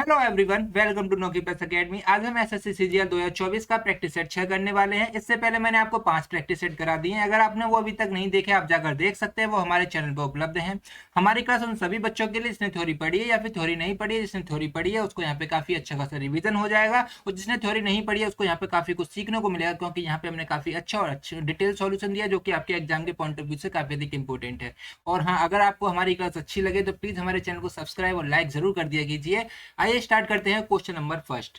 Hello everyone, welcome to नोकी plus academy. आज हम एसएससी सीजीएल 2024 का प्रैक्टिस सेट 6 करने वाले हैं। इससे पहले मैंने आपको 5 प्रैक्टिस सेट करा दिए हैं। अगर आपने वो अभी तक नहीं देखे, आप जाकर देख सकते हैं, वो हमारे चैनल पर उपलब्ध हैं। हमारी क्लास उन सभी बच्चों के लिए जिसने थ्योरी पढ़ी है या फिर थ्योरी नहीं पढ़ी है। जिसने थ्योरी पढ़ी है उसको यहाँ पे काफी अच्छा खासा रिवीजन हो जाएगा, और जिसने थ्योरी नहीं पढ़ी है उसको यहाँ पे काफी कुछ सीखने को मिलेगा, क्योंकि यहाँ पे हमने काफी अच्छा और अच्छा डिटेल सॉल्यूशन दिया जो कि आपके एग्जाम के पॉइंट ऑफ व्यू से काफी अधिक इंपॉर्टेंट है। और हाँ, अगर आपको हमारी क्लास अच्छी लगे तो प्लीज हमारे चैनल को सब्सक्राइब और लाइक जरूर कर दिया कीजिए। आइए स्टार्ट करते हैं। क्वेश्चन नंबर फर्स्ट,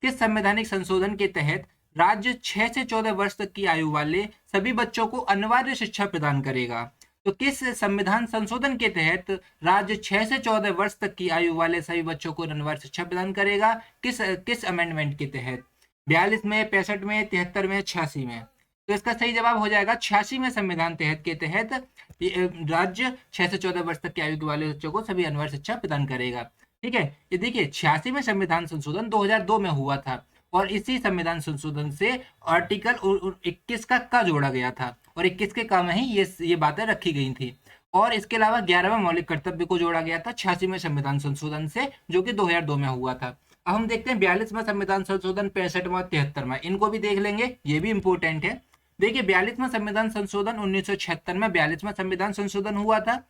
किस संवैधानिक संशोधन के तहत राज्य 6 से 14 वर्ष तक की आयु वाले सभी बच्चों को अनिवार्य शिक्षा प्रदान करेगा? तो किस संविधान संशोधन के तहत राज्य 6 से 14 वर्ष तक की आयु वाले सभी बच्चों को अनिवार्य शिक्षा प्रदान करेगा? किस किस अमेंडमेंट के तहत? 42 में, 65 में, 73 में, 86 में? तो इसका सही जवाब हो जाएगा 86 में संविधान तहत के तहत राज्य 6 से 14 वर्ष तक की आयु वाले बच्चों को सभी अनिवार्य शिक्षा प्रदान करेगा। ठीक है, ये देखिए 86 में संविधान संशोधन 2002 में हुआ था, और इसी संविधान संशोधन से आर्टिकल 21 का जोड़ा गया था, और 21 के का में ही ये बातें रखी गई थी। और इसके अलावा 11वां मौलिक कर्तव्य को जोड़ा गया था 86 में संविधान संशोधन से, जो कि 2002 में हुआ था। अब हम देखते हैं 42वां संविधान संशोधन, 65वां, 73वां, इनको भी देख लेंगे, ये भी इंपॉर्टेंट है। देखिए 42वां संविधान संशोधन 1976 में 42वां संविधान संशोधन हुआ था।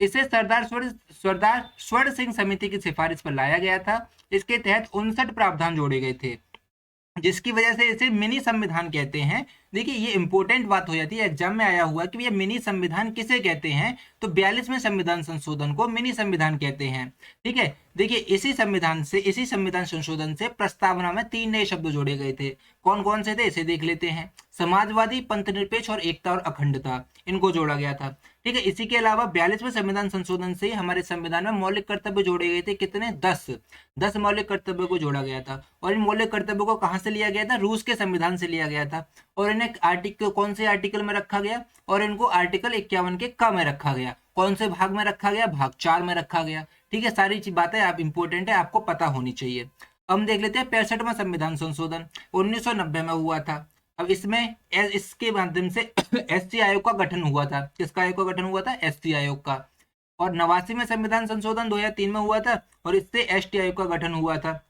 इसे सरदार स्वर्ण सिंह समिति की सिफारिश पर लाया गया था। इसके तहत 59 प्रावधान जोड़े गए थे, जिसकी वजह से इसे मिनी संविधान कहते हैं। देखिए ये इंपॉर्टेंट बात हो जाती है, एग्जाम में आया हुआ कि ये मिनी संविधान किसे कहते हैं, तो 42वें संविधान संशोधन को मिनी संविधान कहते हैं। ठीक है, देखिए इसी संविधान संशोधन से प्रस्तावना में 3 नए शब्द जोड़े गए थे। कौन कौन से थे इसे देख लेते हैं। समाजवादी, पंथनिरपेक्ष और एकता और अखंडता, इनको जोड़ा गया था। ठीक है, इसी के अलावा 42वें संविधान संशोधन से हमारे संविधान में मौलिक कर्तव्य जोड़े गए थे। कितने? 10 मौलिक कर्तव्यों को जोड़ा गया था। और इन मौलिक कर्तव्यों को कहां से लिया गया था? रूस के संविधान से लिया गया था। और इन्हें आर्टिकल, कौन से आर्टिकल में रखा गया? और इनको आर्टिकल 51 के क में रखा गया। कौन से भाग में रखा गया? भाग 4 में रखा गया। ठीक है, सारी बातें आप इंपॉर्टेंट है, आपको पता होनी चाहिए। हम देख लेते हैं 65वां संविधान संशोधन 1990 में हुआ था। अब इसमें इसके माध्यम से एसटी आयोग का गठन हुआ था। किसका आयोग का गठन हुआ था? एसटी आयोग का। और 89 में संविधान संशोधन 2003 में हुआ था, और इससे एसटी आयोग का गठन हुआ था।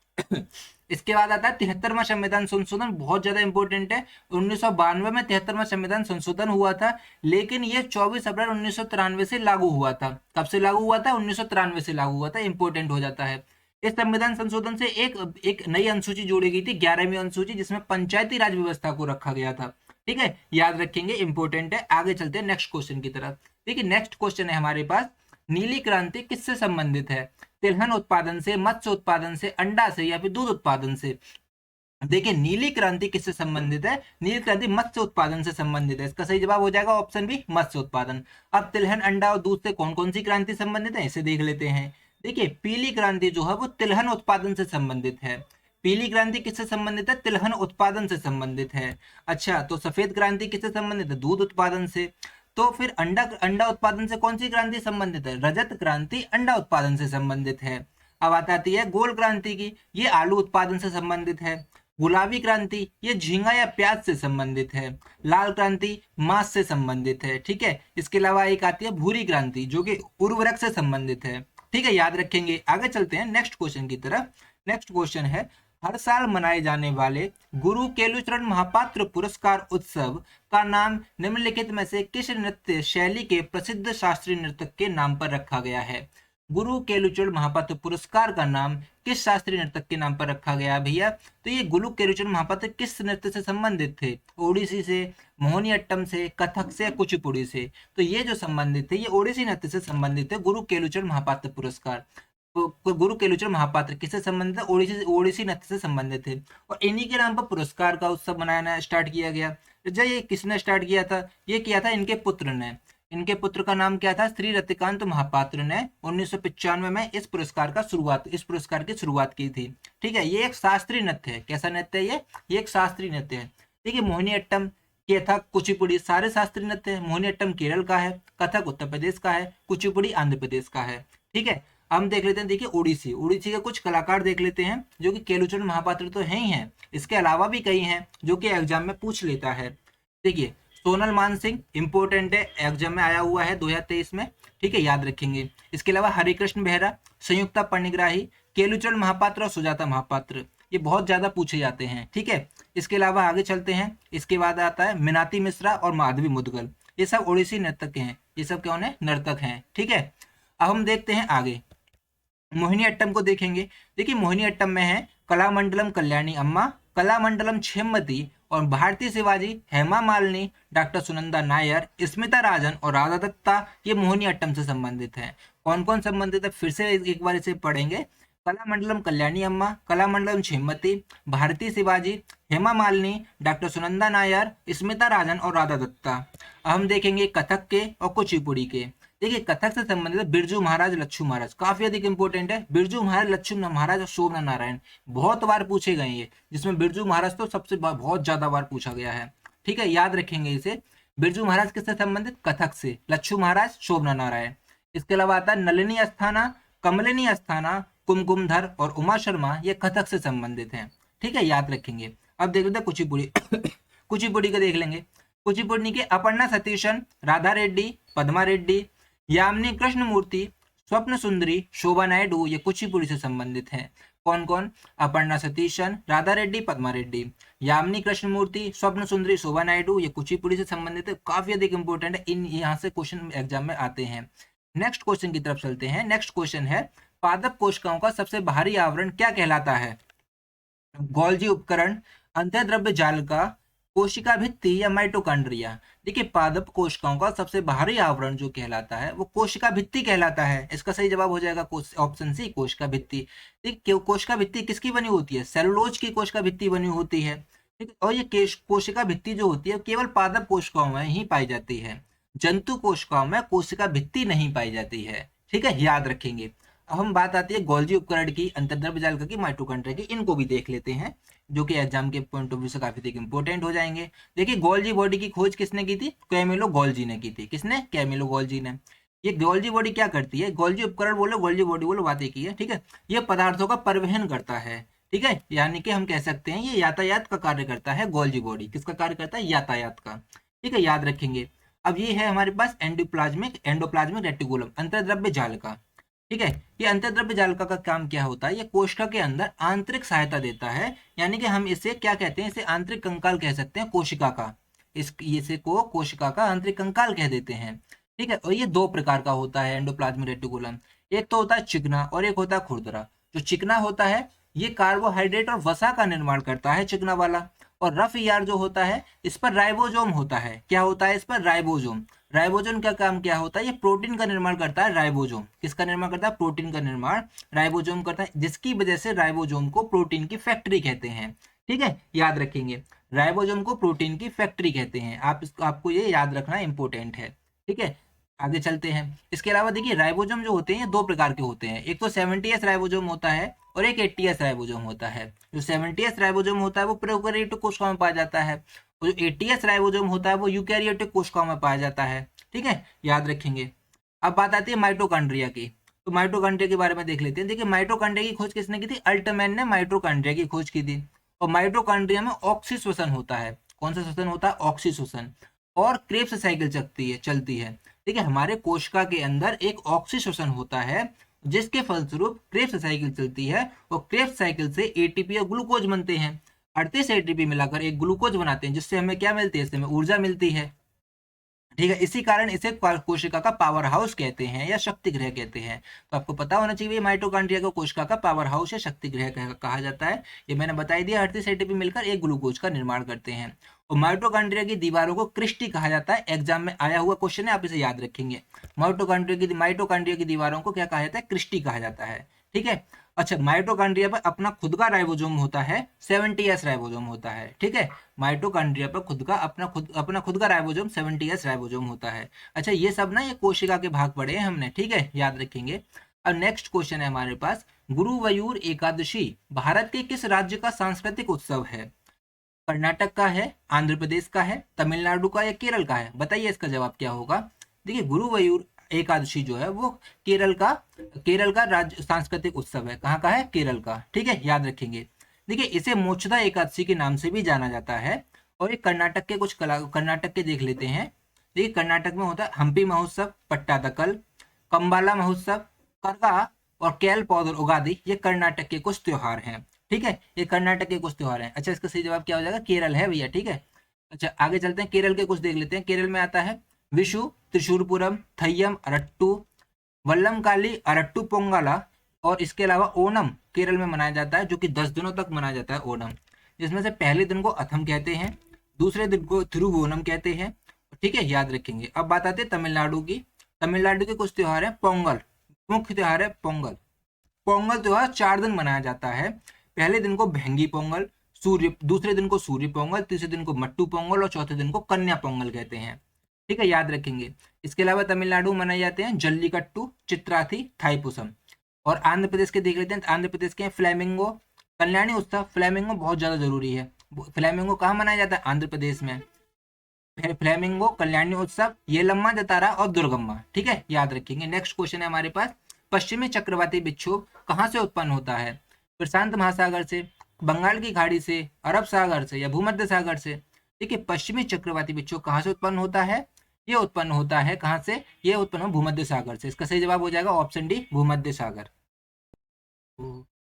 इसके बाद आता है 73वां संविधान संशोधन, बहुत ज्यादा इंपॉर्टेंट है। 1992 में 73वां संविधान संशोधन हुआ था, लेकिन ये 24 अप्रैल 1993 से लागू हुआ था। कब से लागू हुआ था? 1993 से लागू हुआ था। इंपॉर्टेंट हो जाता है। इस संविधान संशोधन से एक नई अनुसूची जोड़ी गई थी, 11वीं अनुसूची, जिसमें पंचायती राज व्यवस्था को रखा गया था। ठीक है, याद रखेंगे, इंपॉर्टेंट है। आगे चलते हैं नेक्स्ट क्वेश्चन की तरफ। देखिए नेक्स्ट क्वेश्चन है हमारे पास, नीली क्रांति किससे संबंधित है? तिलहन उत्पादन से, मत्स्य उत्पादन से, अंडा से, या फिर दूध उत्पादन से? देखिए नीली क्रांति किससे संबंधित है? नीली क्रांति मत्स्य उत्पादन से संबंधित है। इसका सही जवाब हो जाएगा ऑप्शन बी, मत्स्य उत्पादन। अब तिलहन, अंडा और दूध से कौन कौन सी क्रांति संबंधित है, इसे देख लेते हैं। देखिए पीली क्रांति जो है वो तिलहन उत्पादन से संबंधित है। पीली क्रांति किससे संबंधित है? तिलहन उत्पादन से संबंधित है। अच्छा, तो सफेद क्रांति किससे संबंधित है? दूध उत्पादन से। तो फिर अंडा उत्पादन से कौन सी क्रांति संबंधित है? रजत क्रांति अंडा उत्पादन से संबंधित है। अब आती है गोल क्रांति की, ये आलू उत्पादन से संबंधित है। गुलाबी क्रांति ये झींगा या प्याज से संबंधित है। लाल क्रांति मांस से संबंधित है। ठीक है, इसके अलावा एक आती है भूरी क्रांति, जो कि उर्वरक से संबंधित है। ठीक है, याद रखेंगे। आगे चलते हैं नेक्स्ट क्वेश्चन की तरफ। नेक्स्ट क्वेश्चन है, हर साल मनाए जाने वाले गुरु केलुचरण महापात्र पुरस्कार उत्सव का नाम निम्नलिखित में से किस नृत्य शैली के प्रसिद्ध शास्त्रीय नर्तक के नाम पर रखा गया है? गुरु केलुचरण महापात्र पुरस्कार का नाम किस शास्त्रीय नर्तक के नाम पर रखा गया भैया? तो ये गुरु केलुचरण महापात्र किस नृत्य से संबंधित थे? ओडिसी से, मोहिनीअट्टम से, कथक से, कुचिपुड़ी से? तो ये जो संबंधित थे, ये ओडिसी नृत्य से संबंधित है। गुरु केलुचरण महापात्र पुरस्कार, गुरु केलुचरण महापात्र किससे संबंधित है? ओडिसी नृत्य से संबंधित थे। और इन्हीं के नाम पर पुरस्कार का उत्सव मनाना स्टार्ट किया गया। जब ये किसने स्टार्ट किया था? ये किया था इनके पुत्र ने। इनके पुत्र का नाम क्या था? श्री रतिकांत महापात्र ने 1995 में इस पुरस्कार की शुरुआत की थी। ठीक है, ये एक शास्त्रीय नृत्य है। कैसा नृत्य है ये एक शास्त्रीय नृत्य है। देखिए मोहिनीअट्टम, कथक, कुचिपुड़ी सारे शास्त्रीय नृत्य है। मोहिनीअट्टम केरल का है, कथक उत्तर प्रदेश का है, कुचिपुड़ी आंध्र प्रदेश का है। ठीक है, हम देख लेते हैं। देखिए ओडिसी के कुछ कलाकार देख लेते हैं, जो कि केलुचरण महापात्र तो है ही हैं, इसके अलावा भी कई हैं जो कि एग्जाम में पूछ लेता है। देखिए सोनल मानसिंह, इंपोर्टेंट है, एग्जाम में आया हुआ है 2023 में, ठीक है, याद रखेंगे। इसके अलावा हरिकृष्ण बेहरा, संयुक्ता परिग्राही, केलुचरण महापात्र और सुजाता महापात्र, ये बहुत ज्यादा पूछे जाते हैं, ठीक है। इसके अलावा आगे चलते हैं, इसके बाद आता है मीनाती मिश्रा और माधवी मुदगल, ये सब ओडिसी नर्तक हैं, ये सब कौन है, नर्तक हैं, ठीक है। अब हम देखते हैं आगे, मोहिनीअट्टम को देखेंगे। देखिए मोहिनीअट्टम में है कलामंडलम कल्याणी अम्मा, कलामंडलम छेम्मती और भारतीय शिवाजी, हेमा मालिनी, डॉक्टर सुनंदा नायर, स्मिता राजन और राधा दत्ता, ये मोहिनीअट्टम से संबंधित हैं। कौन कौन संबंधित है, फिर से एक बार इसे पढ़ेंगे। कलामंडलम कल्याणी अम्मा, कलामंडलम छेम्मती, भारतीय शिवाजी, हेमा मालिनी, डॉक्टर सुनंदा नायर, स्मिता राजन और राधा दत्ता। अब हम देखेंगे कथक के और कुचिपुड़ी के। देखिए कथक से संबंधित बिरजू महाराज, लच्छू महाराज, काफी अधिक इंपॉर्टेंट है। बिरजू महाराज, लच्छू महाराज और शोभना नारायण बहुत बार पूछे गए ये, जिसमें बिरजू महाराज तो सबसे बहुत ज्यादा बार पूछा गया है, ठीक है, याद रखेंगे इसे। बिरजू महाराज किससे संबंधित, कथक से, लच्छू महाराज, शोभना नारायण। इसके अलावा आता है नलिनी अस्थाना, कमलिनी अस्थाना, कुमकुमधर और उमा शर्मा, ये कथक से संबंधित हैं, ठीक है, याद रखेंगे। अब देख लेते हैं कुचिपुड़ी कुचिपुड़ी को देख लेंगे। कुचिपुड़ी के अपर्णा सतीशन, राधा रेड्डी, पद्मा रेड्डी, यामिनी कृष्णमूर्ति, स्वप्न सुंदरी, शोभा नायडू, ये कुचिपुड़ी से संबंधित हैं। कौन कौन, अपर्णा सतीशन, राधा रेड्डी, पद्मा रेड्डी, यामिनी कृष्णमूर्ति, स्वप्न सुंदरी, शोभा नायडू, ये कुचिपुड़ी से संबंधित है, काफी अधिक इंपॉर्टेंट है, इन यहाँ से क्वेश्चन एग्जाम में आते हैं। नेक्स्ट क्वेश्चन की तरफ चलते हैं। नेक्स्ट क्वेश्चन है पादप कोशिकाओं का सबसे बाहरी आवरण क्या कहलाता है। गोल्जी उपकरण, अंतःद्रव्य जाल का, कोशिका भित्ति या माइटोकॉन्ड्रिया। देखिए पादप कोशिकाओं का सबसे बाहरी आवरण जो कहलाता है वो कोशिका भित्ति कहलाता है। इसका सही जवाब हो जाएगा ऑप्शन सी, कोशिका भित्ति। देखिए कोशिका भित्ति किसकी बनी होती है, सेलुलोज की कोशिका भित्ति बनी होती है, ठीक है। और ये कोशिका भित्ति जो होती है केवल पादप कोशिकाओं में ही पाई जाती है, जंतु कोशिकाओं में कोशिका भित्ति नहीं पाई जाती है, ठीक है, याद रखेंगे। अब हम बात आती है गोल्जी उपकरण की, अंतर्द्रव्य जालिका की, माइटोकॉन्ड्रिया की, इनको भी देख लेते हैं जो कि एग्जाम के पॉइंट ऑफ व्यू से काफी इंपॉर्टेंट हो जाएंगे। देखिए गोल्जी बॉडी की खोज किसने की थी, कैमिलो गोल्जी ने की थी। किसने, कैमिलो गोल्जी ने। ये गोल्जी बॉडी क्या करती है, गोल्जी उपकरण बोलो, गोल्जी बॉडी बोलो, बात एक ही है, ठीक है। ये पदार्थों का परिवहन करता है, ठीक है, यानी कि हम कह सकते हैं ये यातायात का कार्य करता है। गोल्जी बॉडी किसका कार्य करता है, यातायात का, ठीक है, याद रखेंगे। अब ये है हमारे पास एंडोप्लाज्मिक रेटिकुलम, अंतर्द्रव्य जालिका, ठीक है। ये अंतर्द्रव्य जालिका का काम क्या होता है, ये कोशिका के अंदर आंतरिक सहायता देता है, यानी कि हम इसे क्या कहते हैं, इसे आंतरिक कंकाल कह सकते हैं कोशिका का, इसे को कोशिका का आंतरिक कंकाल कह देते हैं, ठीक है। और ये दो प्रकार का होता है एंडोप्लाज्मिक रेटिकुलम, एक तो होता है चिकना और एक होता है खुरदरा। जो चिकना होता है ये कार्बोहाइड्रेट और वसा का निर्माण करता है, चिकना वाला। और रफ ईआर जो होता है इस पर राइबोसोम होता है, क्या होता है इस पर, राइबोसोम। राइबोसोम का काम क्या होता है, ये प्रोटीन का निर्माण करता है, राइबोसोम किसका निर्माण करता है, प्रोटीन का निर्माण राइबोसोम करता है, जिसकी वजह से राइबोसोम को प्रोटीन की फैक्ट्री कहते हैं, ठीक है, याद रखेंगे। राइबोसोम को प्रोटीन की फैक्ट्री कहते हैं, आपको ये याद रखना इंपॉर्टेंट है, ठीक है। आगे चलते हैं। इसके अलावा देखिए राइबोसोम जो होते हैं ये दो प्रकार के होते हैं, एक तो 70S राइबोसोम होता है और एक 80S राइबोसोम होता है। जो 70S राइबोसोम होता है वो प्रोकैरियोटिक कोशिकाओं में पाया जाता है, और जो 80S राइबोसोम होता है वो यूकैरियोटिक कोशिकाओं में पाया जाता है, ठीक है, याद रखेंगे। अब बात आती है माइटोकॉन्ड्रिया की, तो माइटोकॉन्ड्रिया के बारे में देख लेते हैं। देखिए माइटोकॉन्ड्रिया की खोज किसने की थी, अल्टमैन ने माइटोकॉन्ड्रिया की खोज की थी। और माइटोकॉन्ड्रिया में ऑक्सीश्वसन होता है, कौन सा श्वसन होता है, ऑक्सीश्वसन, और क्रेब्स साइकिल चलती है, ठीक है। हमारे कोशिका के अंदर एक ऑक्सीश्वसन होता है जिसके फलस्वरूप क्रेब्स साइकिल चलती है, और क्रेब्स साइकिल से एटीपी और ग्लूकोज बनते हैं। 38 एटीपी मिलाकर एक ग्लूकोज बनाते हैं, जिससे हमें क्या मिलती है, इससे हमें ऊर्जा मिलती है, ठीक है। इसी कारण इसे कोशिका का पावर हाउस कहते हैं या शक्ति गृह कहते हैं। तो आपको पता होना चाहिए माइटोकॉन्ड्रिया को कोशिका का पावर हाउस या शक्ति गृह कहा जाता है। ये मैंने बताई दिया, 38 एटीपी मिलकर एक ग्लूकोज का निर्माण करते हैं। और माइटोकॉन्ड्रिया की दीवारों को क्रिस्टी कहा जाता है, एग्जाम में आया हुआ क्वेश्चन है, आप इसे याद रखेंगे। माइटोकॉन्ड्रिया की दीवारों को क्या कहा जाता है, क्रिस्टी कहा जाता है, ठीक है। अच्छा, माइटोकॉन्ड्रिया पर अपना खुद का राइबोसोम होता है, 70S राइबोसोम होता है, ठीक है। माइटोकॉन्ड्रिया पर अपना खुद का राइबोसोम 70S राइबोसोम होता है। अच्छा, ये सब ना ये कोशिका के भाग पढ़े हैं हमने, ठीक है, याद रखेंगे। अब नेक्स्ट क्वेश्चन है हमारे पास, गुरुवायूर एकादशी भारत के किस राज्य का सांस्कृतिक उत्सव है। कर्नाटक का है, आंध्र प्रदेश का है, तमिलनाडु का या केरल का है, बताइए इसका जवाब क्या होगा। देखिए गुरुवायूर एकादशी जो है वो केरल का राज्य सांस्कृतिक उत्सव है। कहाँ का है, केरल का, ठीक है, याद रखेंगे। देखिए इसे मोक्षदा एकादशी के नाम से भी जाना जाता है, और ये कर्नाटक के कुछ कर्नाटक के देख लेते हैं। देखिए कर्नाटक में होता है हम्पी महोत्सव, पट्टादकल, कंबाला महोत्सव, करगा और केल पौधर उगादि। ये कर्नाटक के कुछ त्योहार हैं। ठीक है, ये कर्नाटक के कुछ त्योहार हैं। अच्छा, इसका सही जवाब क्या हो जाएगा? केरल है भैया। ठीक है, अच्छा आगे चलते हैं, केरल के कुछ देख लेते हैं। केरल में आता है विशु, त्रिशूरपुरम, थय्यम, अरट्टू, वल्लमकाली, अरट्टू पोंगला और इसके अलावा ओणम केरल में मनाया जाता है, जो कि 10 दिनों तक मनाया जाता है ओणम। जिसमें से पहले दिन को अथम कहते हैं, दूसरे दिन को थिरुवोनम कहते हैं। ठीक है, याद रखेंगे। अब बात आती है तमिलनाडु की। तमिलनाडु के कुछ त्योहार है। पोंगल मुख्य त्योहार है। पोंगल पोंगल त्योहार 4 दिन मनाया जाता है। पहले दिन को भेंगी पोंगल, सूर्य दूसरे दिन को सूर्य पोंगल, तीसरे दिन को मट्टू पोंगल और चौथे दिन को कन्या पोंगल कहते हैं। ठीक है, याद रखेंगे। इसके अलावा तमिलनाडु में मनाए जाते हैं जल्लीकट्टू, चित्राथी, थाईपुसम। और आंध्र प्रदेश के देख लेते हैं। आंध्र प्रदेश के फ्लैमिंगो, कल्याणी उत्सव। फ्लैमिंगो बहुत ज्यादा जरूरी है। फ्लैमिंगो कहाँ मनाया जाता है? आंध्र प्रदेश में। फ्लैमिंगो, कल्याणी उत्सव, येलम्मा जतारा और दुर्गम्मा। ठीक है, याद रखेंगे। नेक्स्ट क्वेश्चन है हमारे पास, पश्चिमी चक्रवाती विक्षोभ कहाँ से उत्पन्न होता है? प्रशांत महासागर से, बंगाल की खाड़ी से, अरब सागर से या भूमध्य सागर से? देखिए पश्चिमी चक्रवाती विक्षोभ कहाँ से उत्पन्न होता है? ये उत्पन्न होता है कहाँ से? ये उत्पन्न हो भूमध्य सागर से। इसका सही जवाब हो जाएगा ऑप्शन डी, भूमध्य सागर।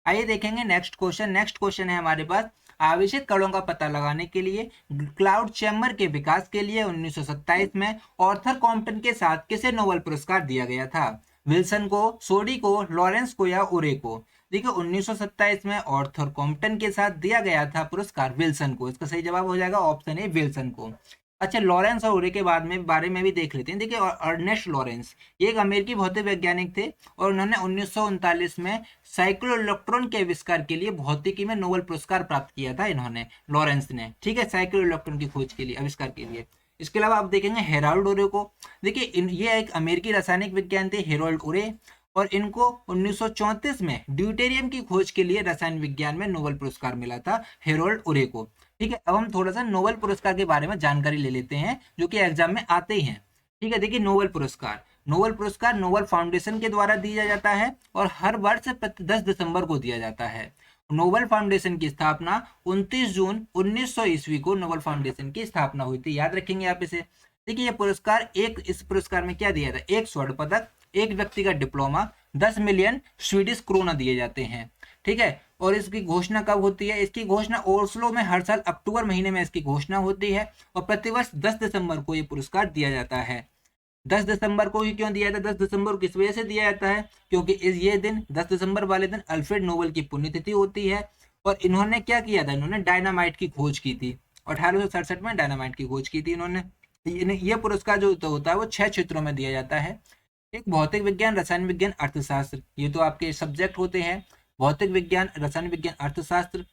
आइए देखेंगे नेक्स्ट क्वेश्चन। नेक्स्ट क्वेश्चन है हमारे पास, आवेशित कणों का पता लगाने के लिए क्लाउड चैम्बर के विकास के लिए 1927 में ऑर्थर कॉम्पटन के साथ किसे नोबेल पुरस्कार दिया गया था? विल्सन को, सोडी को, लॉरेंस को या ओरे को? देखिए 1927 में ऑर्थर कॉम्पटन के साथ दिया गया था पुरस्कार विल्सन को। इसका सही जवाब हो जाएगा ऑप्शन ए, विल्सन को। अच्छा, लॉरेंस और ओरे के बारे में भी देख लेते हैं। देखिए अर्नेस्ट लॉरेंस ये एक अमेरिकी भौतिक वैज्ञानिक थे और उन्होंने 1939 में साइक्लोइलेक्ट्रॉन के आविष्कार के लिए भौतिकी में नोबेल पुरस्कार प्राप्त किया था इन्होंने, लॉरेंस ने। ठीक है, साइक्लोइलेक्ट्रॉन की खोज के लिए, आविष्कार के लिए। इसके अलावा आप देखेंगे हेराल्ड ओरे को। देखिए ये एक अमेरिकी रासायनिक विज्ञान थे, हेराल्ड ओरे, और इनको 1934 में ड्यूटेरियम की खोज के लिए रसायन विज्ञान में नोबेल पुरस्कार मिला था हेरोल्ड ओरे को। ठीक है, अब हम थोड़ा सा नोबेल पुरस्कार के बारे में जानकारी ले लेते हैं, जो कि एग्जाम में आते ही हैं। ठीक है, देखिए नोबेल पुरस्कार नोबेल फाउंडेशन के द्वारा दिया जाता है और हर वर्ष 10 दिसंबर को दिया जाता है। नोबेल फाउंडेशन की स्थापना 29 जून 1900 ईस्वी को नोबेल फाउंडेशन की स्थापना हुई थी। याद रखेंगे आप इसे। देखिए ये पुरस्कार, इस पुरस्कार में क्या दिया था? एक स्वर्ण पदक, एक व्यक्ति का डिप्लोमा, 10 मिलियन स्वीडिश क्रोना दिए जाते हैं। ठीक है, और इसकी घोषणा कब होती है? इसकी घोषणा ओस्लो में हर साल अक्टूबर महीने में इसकी घोषणा होती है और प्रतिवर्ष 10 दिसंबर को ये पुरस्कार दिया जाता है। 10 दिसंबर को ही क्यों दिया जाता है? 10 दिसंबर को किस वजह से दिया जाता है? क्योंकि ये दिन 10 दिसंबर वाले दिन अल्फ्रेड नोबेल की पुण्यतिथि होती है और इन्होंने क्या किया था? इन्होंने डायनामाइट की खोज की थी। 1867 में डायनामाइट की खोज की थी इन्होंने। ये पुरस्कार जो होता है वो 6 क्षेत्रों में दिया जाता है। एक भौतिक विज्ञान, रसायन विज्ञान, अर्थशास्त्र, ये तो आपके सब्जेक्ट होते हैं, भौतिक विज्ञान, रसायन विज्ञान, अर्थशास्त्र।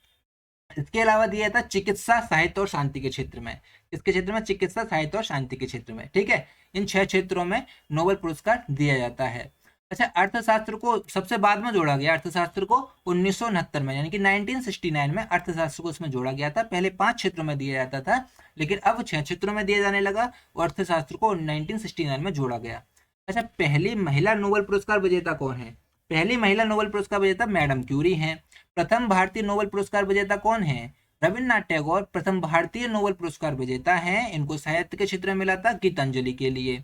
इसके अलावा दिया था चिकित्सा, साहित्य और शांति के क्षेत्र में। इसके क्षेत्र में चिकित्सा, साहित्य और शांति के क्षेत्र में। ठीक है, इन 6 क्षेत्रों में नोबेल पुरस्कार दिया जाता है। अच्छा, अर्थशास्त्र को सबसे बाद में जोड़ा गया। अर्थशास्त्र को 1969 में, यानी कि 1969 में अर्थशास्त्र को इसमें जोड़ा गया था। पहले 5 क्षेत्रों में दिया जाता था, लेकिन अब 6 क्षेत्रों में दिया जाने लगा और अर्थशास्त्र को 1969 में जोड़ा गया। अच्छा, पहली महिला नोबेल पुरस्कार विजेता कौन है? पहली महिला नोबेल पुरस्कार विजेता मैडम क्यूरी हैं। प्रथम भारतीय नोबेल पुरस्कार विजेता कौन है? रविन्द्रनाथ टैगोर प्रथम भारतीय नोबेल पुरस्कार विजेता हैं। इनको साहित्य के क्षेत्र में मिला था गीतांजलि के लिए।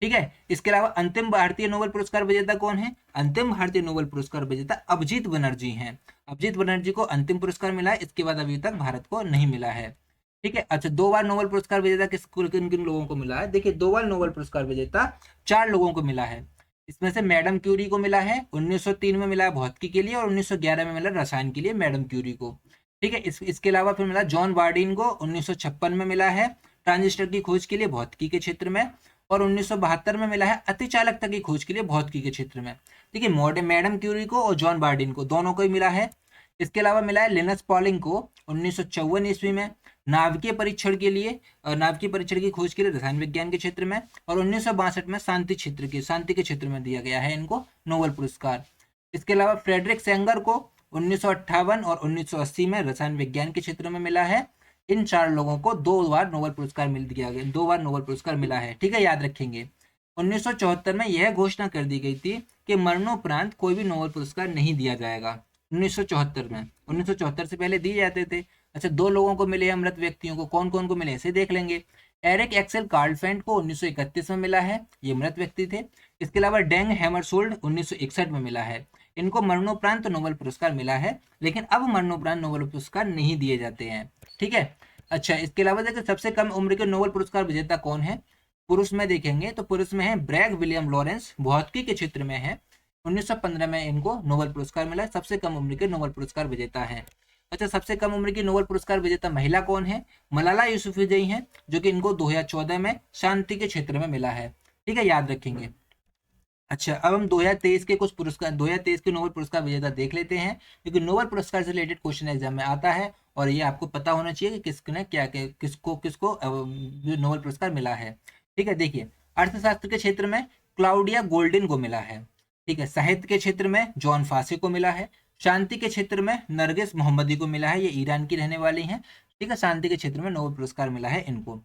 ठीक है, इसके अलावा अंतिम भारतीय नोबेल पुरस्कार विजेता कौन है? अंतिम भारतीय नोबेल पुरस्कार विजेता अभिजीत बनर्जी हैं। अभिजीत बनर्जी को अंतिम पुरस्कार मिला है, इसके बाद अभी तक भारत को नहीं मिला है। ठीक है, अच्छा 2 बार नोबेल पुरस्कार विजेता किन किन लोगों को मिला है? देखिए 2 बार नोबेल पुरस्कार विजेता 4 लोगों को मिला है। इसमें से मैडम क्यूरी को मिला है, 1903 में मिला है भौतिकी के लिए और 1911 में मिला रसायन के लिए मैडम क्यूरी को। ठीक है, इसके अलावा फिर मिला जॉन बार्डिन को 1956 में मिला है ट्रांजिस्टर की खोज के लिए भौतिकी के क्षेत्र में, और 1972 में मिला है अतिचालकता की खोज के लिए भौतिकी के क्षेत्र में। ठीक है, मैडम क्यूरी को और जॉन बार्डिन को दोनों को ही मिला है। इसके अलावा मिला है लिनस पॉलिंग को 1954 ईस्वी में नाभिकीय परीक्षण की खोज के लिए रसायन विज्ञान के क्षेत्र में, और 1962 में शांति के क्षेत्र में दिया गया है इनको नोबेल पुरस्कार। इसके अलावा फ्रेडरिक सेंगर को 1958 और 1980 में रसायन विज्ञान के क्षेत्र में मिला है। इन 4 लोगों को 2 बार नोबेल पुरस्कार मिला है। ठीक है, याद रखेंगे। 1974 में यह घोषणा कर दी गई थी कि मरणोपरांत कोई भी नोबेल पुरस्कार नहीं दिया जाएगा। 1974 से पहले दिए जाते थे, अच्छा, 2 लोगों को मिले हैं अमृत व्यक्तियों को, कौन कौन को मिले इसे देख लेंगे। एरिक एक्सेल कार्लफेंट को 1931 में मिला है, ये मृत व्यक्ति थे। इसके अलावा डेंग हैमरशोल्ड 1961 में मिला है। इनको मरणोपरांत नोबेल पुरस्कार मिला है, लेकिन अब मरणोपरांत नोबेल पुरस्कार नहीं दिए जाते हैं, ठीक है। अच्छा, इसके अलावा देखिए सबसे कम उम्र के नोबेल पुरस्कार विजेता कौन है। पुरुष में देखेंगे तो पुरुष में है ब्रैग विलियम लॉरेंस, भौतिकी के क्षेत्र में है। 1915 में इनको नोबेल पुरस्कार मिला, सबसे कम उम्र के नोबेल पुरस्कार विजेता है। अच्छा, सबसे कम उम्र की नोबेल पुरस्कार विजेता महिला कौन है। मलाला यूसुफजई हैं, जो कि इनको 2014 में शांति के क्षेत्र में मिला है, ठीक है, याद रखेंगे। अच्छा, अब हम 2023 के कुछ पुरस्कार, 2023 के नोबेल पुरस्कार विजेता देख लेते हैं, क्योंकि नोबेल पुरस्कार से रिलेटेड क्वेश्चन एग्जाम में आता है और ये आपको पता होना चाहिए कि किसने क्या किसको किसको नोबेल पुरस्कार मिला है, ठीक है। देखिए, अर्थशास्त्र के क्षेत्र में क्लाउडिया गोल्डिन को मिला है, ठीक है। साहित्य के क्षेत्र में जॉन फासी को मिला है। शांति के क्षेत्र में नरगिस मोहम्मदी को मिला है, ये ईरान की रहने वाली हैं, ठीक है। शांति के क्षेत्र में नोबेल पुरस्कार मिला है इनको।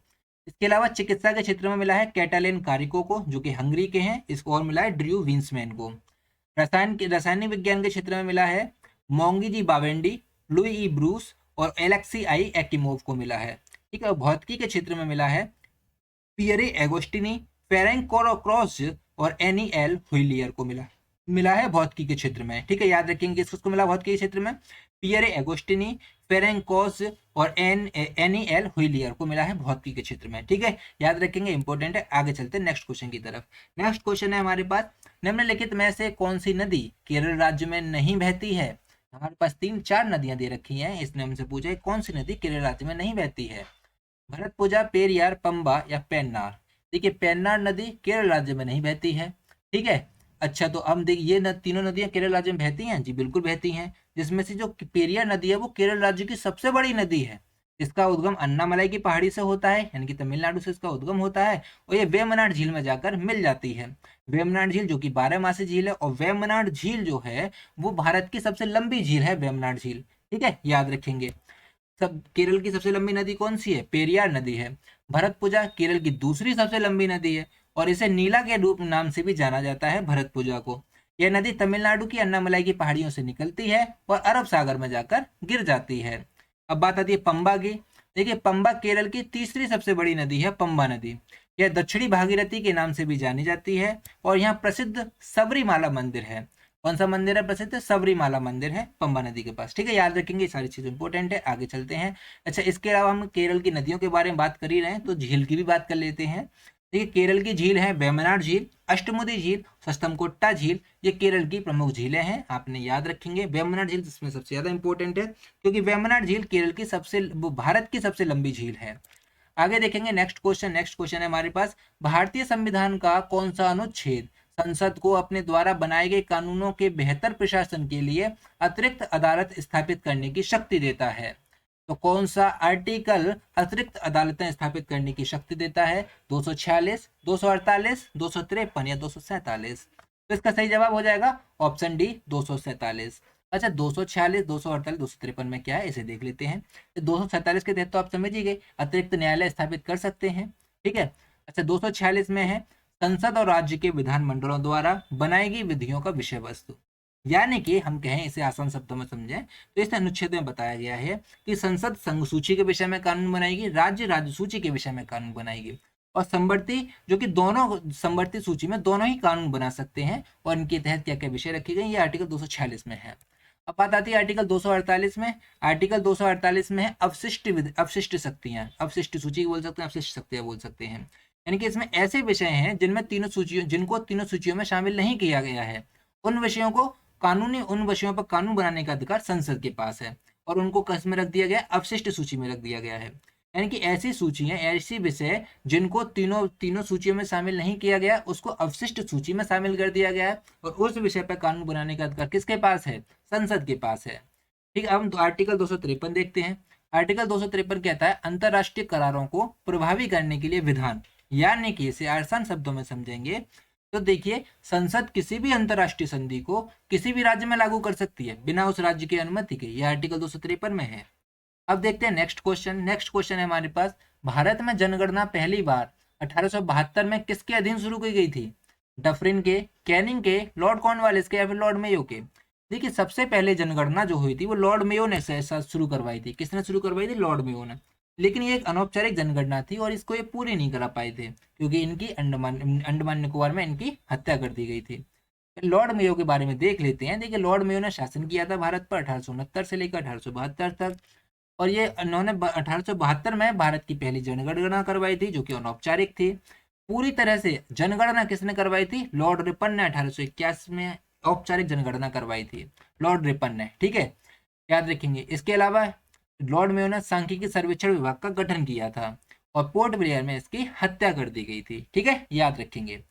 इसके अलावा चिकित्सा के क्षेत्र में मिला है कैटालिन कारिको को, जो कि हंगरी के हैं, इसको और मिला है ड्रू विंसमैन को। रासायनिक विज्ञान के क्षेत्र में मिला है मोंगी जी बावेंडी, लुई ई ब्रूस और एलेक्सी आई एक्टिमोव को मिला है, ठीक है। भौतिकी के क्षेत्र में मिला है पियरे एगोस्टिनी, फेरेंक क्रॉस और एनी एल हुइलियर को मिला है भौतिकी के क्षेत्र में, ठीक है। याद रखेंगे किसको मिला भौतिकी के क्षेत्र में, पियरे एगोस्टिनी, फेरेंकोस और एनी एल हुइलियर को मिला है भौतिकी के क्षेत्र में, ठीक है। याद रखेंगे, इंपॉर्टेंट है। आगे चलते हैं नेक्स्ट क्वेश्चन की तरफ। नेक्स्ट क्वेश्चन है हमारे पास, निम्नलिखित में से कौन सी नदी केरल राज्य में नहीं बहती है। हमारे पास 3-4 नदियां दे रखी हैं, इसने हमसे पूछा है कौन सी नदी केरल राज्य में नहीं बहती है। भरतपुजा, पेरियार, पंबा या पेन्नार। देखिए, पेन्नार नदी केरल राज्य में नहीं बहती है, ठीक है। अच्छा, तो हम देखिए ये तीनों नदियां केरल राज्य में बहती हैं, जी बिल्कुल बहती हैं। जिसमें से जो पेरियार नदी है वो केरल राज्य की सबसे बड़ी नदी है। इसका उद्गम अन्नामलाई की पहाड़ी से होता है, यानी कि तमिलनाडु से इसका उद्गम होता है, और ये वेम्बनाड झील में जाकर मिल जाती है। वेम्बनाड झील जो कि 12मासी झील है, और वेम्बनाड झील जो है वो भारत की सबसे लंबी झील है, वेम्बनाड झील, ठीक है, याद रखेंगे। सब केरल की सबसे लंबी नदी कौन सी है, पेरियार नदी है। भरतपुजा केरल की दूसरी सबसे लंबी नदी है, और इसे नीला के रूप नाम से भी जाना जाता है भरतपुजा को। यह नदी तमिलनाडु की अन्नामलाई की पहाड़ियों से निकलती है और अरब सागर में जाकर गिर जाती है। अब बात आती है पंबा की। देखिए, पंबा केरल की तीसरी सबसे बड़ी नदी है, पंबा नदी। यह दक्षिणी भागीरथी के नाम से भी जानी जाती है, और यहाँ प्रसिद्ध सबरीमाला मंदिर है। कौन सा मंदिर है प्रसिद्ध, सबरीमाला मंदिर है पंबा नदी के पास, ठीक है। याद रखेंगे, ये सारी चीज इंपॉर्टेंट है। आगे चलते हैं। अच्छा, इसके अलावा हम केरल की नदियों के बारे में बात कर ही रहे हैं, तो झील की भी बात कर लेते हैं। देखिए, केरल की झील है वेम्बनाड झील, अष्टमुदी झील, सस्तमकोट्टा झील, ये केरल की प्रमुख झीलें हैं, आपने याद रखेंगे। वेम्बनाड झील इसमें सबसे ज्यादा इंपॉर्टेंट है, क्योंकि वेम्बनाड झील केरल की भारत की सबसे लंबी झील है। आगे देखेंगे नेक्स्ट क्वेश्चन है हमारे पास, भारतीय संविधान का कौन सा अनुच्छेद संसद को अपने द्वारा बनाए गए कानूनों के बेहतर प्रशासन के लिए अतिरिक्त अदालत स्थापित करने की शक्ति देता है। तो कौन सा आर्टिकल अतिरिक्त अदालतें स्थापित करने की शक्ति देता है, 246, 248, 253 या 247। तो इसका सही जवाब हो जाएगा ऑप्शन डी, 247। अच्छा, 246, 248, 253 में क्या है इसे देख लेते हैं। 247 के तहत तो आप समझ ही गए, अतिरिक्त न्यायालय स्थापित कर सकते हैं, ठीक है। अच्छा, 246 में है संसद और राज्य के विधानमंडलों द्वारा बनाई गई विधियों का विषय वस्तु। यानी कि हम कहें, इसे आसान शब्दों में समझें तो इस अनुच्छेद में बताया गया है कि संसद संघ सूची के विषय में कानून बनाएगी, राज्य राज्य सूची के विषय में कानून बनाएगी, और संवर्ती जो कि दोनों संवर्ती सूची में दोनों ही कानून बना सकते हैं, और इनके तहत क्या क्या विषय रखे गए, ये आर्टिकल 246 में है। अब बात आती है आर्टिकल 248 में। आर्टिकल 248 में है अवशिष्ट शक्तियां, अवशिष्ट सूची बोल सकते हैं, अवशिष्ट शक्तियां बोल सकते हैं। यानी कि इसमें ऐसे विषय हैं जिनको तीनों सूचियों में शामिल नहीं किया गया है, उन विषयों पर कानून बनाने का अधिकार संसद के पास है, और उनको किस में रख दिया गया, अवशिष्ट सूची में रख दिया गया है। यानी कि ऐसी सूचियां, ऐसी विषय जिनको तीनों सूचियों में शामिल नहीं किया गया, उसको अवशिष्ट सूची में शामिल कर दिया गया है, और उस विषय पर कानून बनाने का अधिकार किसके पास है, संसद के पास है, ठीक है। अब हम आर्टिकल 253 देखते हैं। आर्टिकल 253 कहता है अंतरराष्ट्रीय करारों को प्रभावी करने के लिए विधान। यानी कि इसे आसान शब्दों में समझेंगे तो देखिए, संसद किसी भी अंतरराष्ट्रीय संधि को किसी भी राज्य में लागू कर सकती है बिना उस राज्य की अनुमति के, यह आर्टिकल 253 में है। अब देखते हैं नेक्स्ट क्वेश्चन है हमारे पास, भारत में जनगणना पहली बार 1872 में किसके अधीन शुरू की गई थी, डफरिन के, कैनिंग के, लॉर्ड कॉर्नवालिस के, या फिर लॉर्ड मेयो के। देखिए सबसे पहले जनगणना जो हुई थी वो लॉर्ड मेयो ने शुरू करवाई थी। किसने शुरू करवाई थी? लॉर्ड मेयो ने। लेकिन ये एक अनौपचारिक जनगणना थी और इसको ये पूरी नहीं करा पाए थे क्योंकि इनकी अंडमान निकोबार में इनकी हत्या कर दी गई थी। लॉर्ड मेयो के बारे में देख लेते हैं। देखिए लॉर्ड मेयो ने शासन किया था भारत पर 1869 से लेकर 1872 तक। और ये इन्होंने 1872 में भारत की पहली जनगणना करवाई थी जो कि अनौपचारिक थी। पूरी तरह से जनगणना किसने करवाई थी? लॉर्ड रिपन ने 1881 में औपचारिक जनगणना करवाई थी, लॉर्ड रिपन ने। ठीक है, याद रखेंगे। इसके अलावा लॉर्ड मेयो ने सांख्यिकी सर्वेक्षण विभाग का गठन किया था और पोर्ट ब्लेयर में इसकी हत्या कर दी गई थी। ठीक है, याद रखेंगे।